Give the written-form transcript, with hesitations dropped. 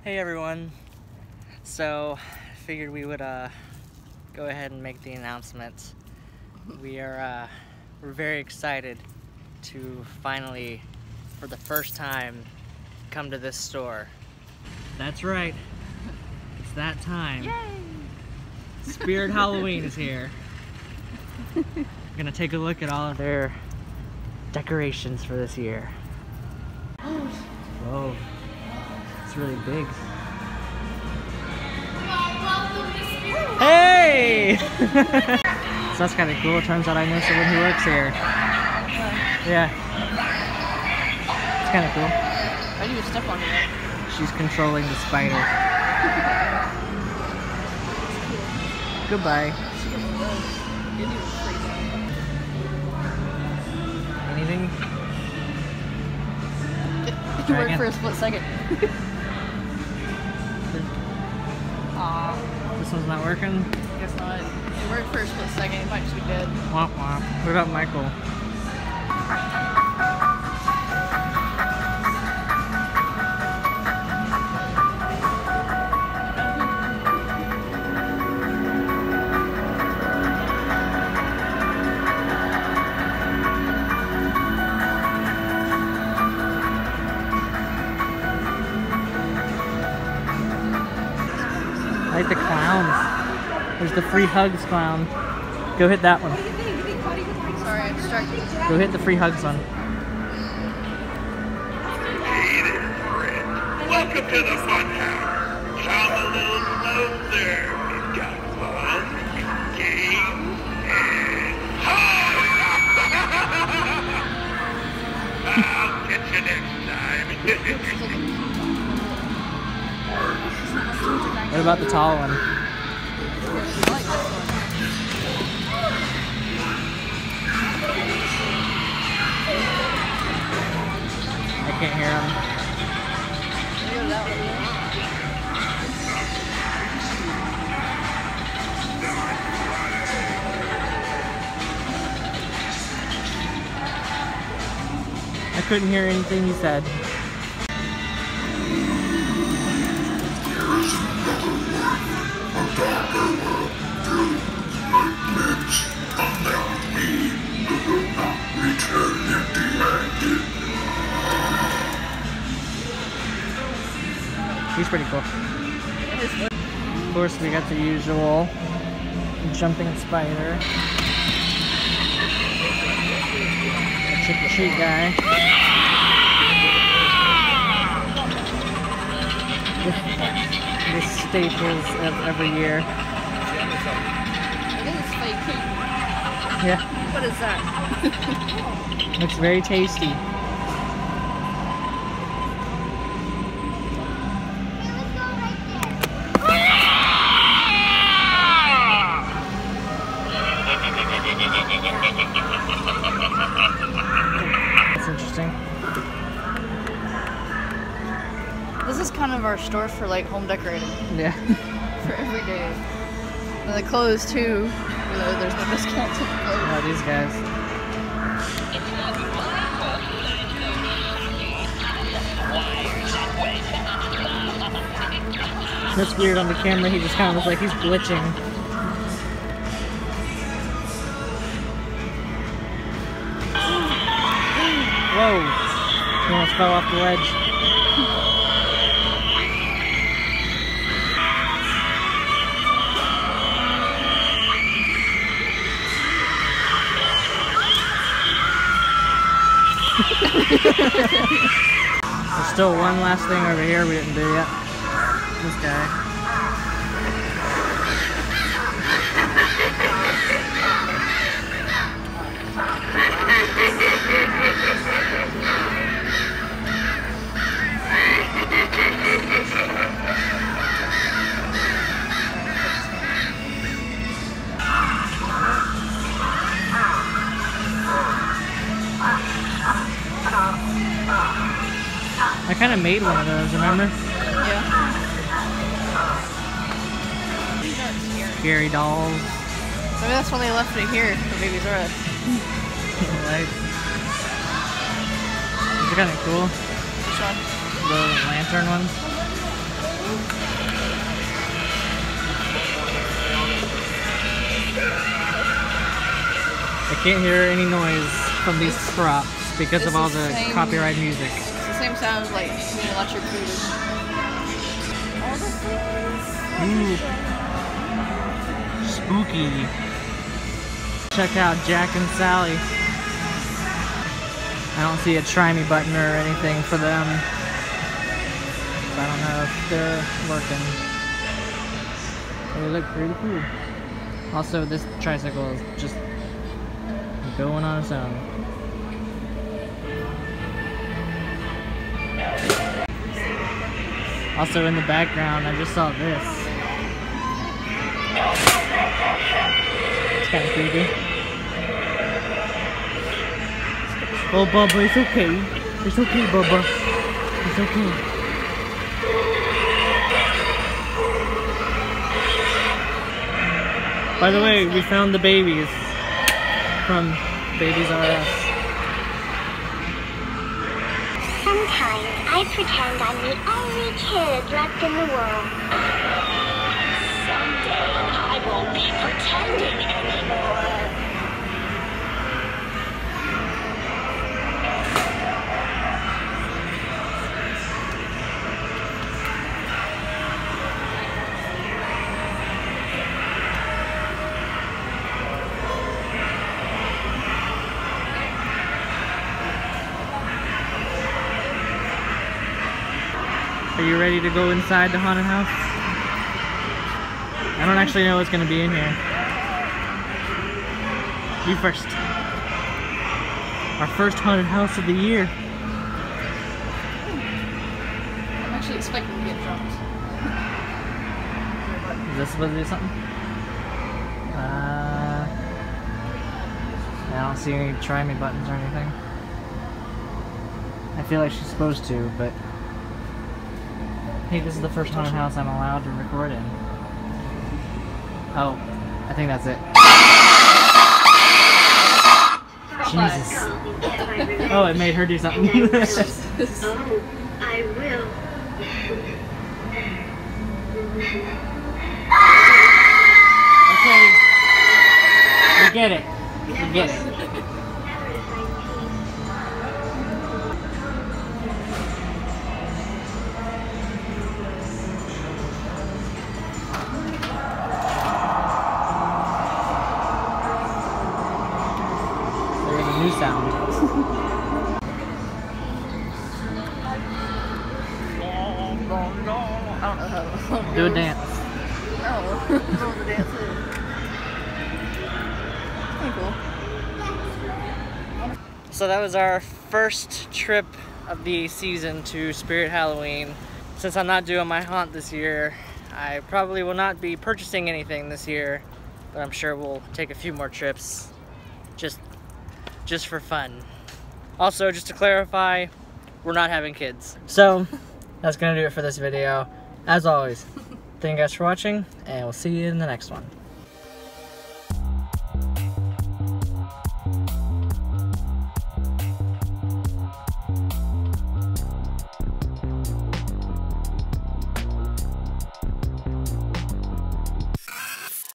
Hey everyone. So, I figured we would go ahead and make the announcement. We're very excited to finally, for the first time, come to this store. That's right. It's that time. Yay! Spirit Halloween is here. We're gonna take a look at all of their decorations for this year. Whoa. It's really big. Hey! So that's kind of cool. It turns out I know someone who works here. Yeah. It's kind of cool. I didn't even step on it. She's controlling the spider. Goodbye. Anything? It worked for a split second. Aw. This one's not working? Guess not. It worked for a split second. It might just be dead. Womp womp. What about Michael? I like the clowns. There's the free hugs clown. Go hit that one. Sorry, I'm distracted. Go hit the free hugs one. Hey there, friend. Welcome to the fun house. Come a little closer. We've got fun, games, and I'll catch you next time. What about the tall one? I like this one. I can't hear him. Maybe that one. I couldn't hear anything you said. He's pretty cool. Of course, we got the usual jumping spider, the trick or treat guy, the staples of every year. I think it's fake. Yeah, What is that? looks very tasty. That's interesting. This is kind of our store for like home decorating Yeah. for every day. And the clothes too. You know, there's no discounts on the clothes. Oh, these guys. That's weird on the camera. He just kind of looks like he's glitching. Whoa! He almost fell off the ledge. There's still one last thing over here we didn't do yet. This guy. I kind of made one of those, remember? Yeah. Scary dolls. Maybe that's why they left it here for Babies R Us. Like, these are kind of cool. Which one? The lantern ones. I can't hear any noise from these props because of all the copyright music. It's the same sound as like being electrocuted. Ooh. Spooky. Check out Jack and Sally. I don't see a try me button or anything for them. So I don't know if they're working. They look pretty cool. Also, this tricycle is just going on its own. Also in the background, I just saw this. It's kind of creepy. Oh, Bubba, it's okay. It's okay, Bubba. It's okay. By the way, we found the babies from Babies R Us. Sometimes I pretend I'm the only kid left in the world. Someday I won't be pretending anymore. Are you ready to go inside the haunted house? I don't actually know what's gonna be in here. You first. Our first haunted house of the year. I'm actually expecting to get jumped. Is this supposed to do something? I don't see any try me buttons or anything. I feel like she's supposed to, but hey, this is the first haunted house I'm allowed to record in. Oh, I think that's it. Jesus. Oh, it made her do something. Oh, I will. Okay. We get it. We get it. There's a new sound. I don't know how to Do a dance. No, I don't know what the dance is. Pretty cool. So that was our first trip of the season to Spirit Halloween. Since I'm not doing my haunt this year, I probably will not be purchasing anything this year, but I'm sure we'll take a few more trips just for fun. Also, just to clarify, we're not having kids. So that's gonna do it for this video. As always, thank you guys for watching, and we'll see you in the next one.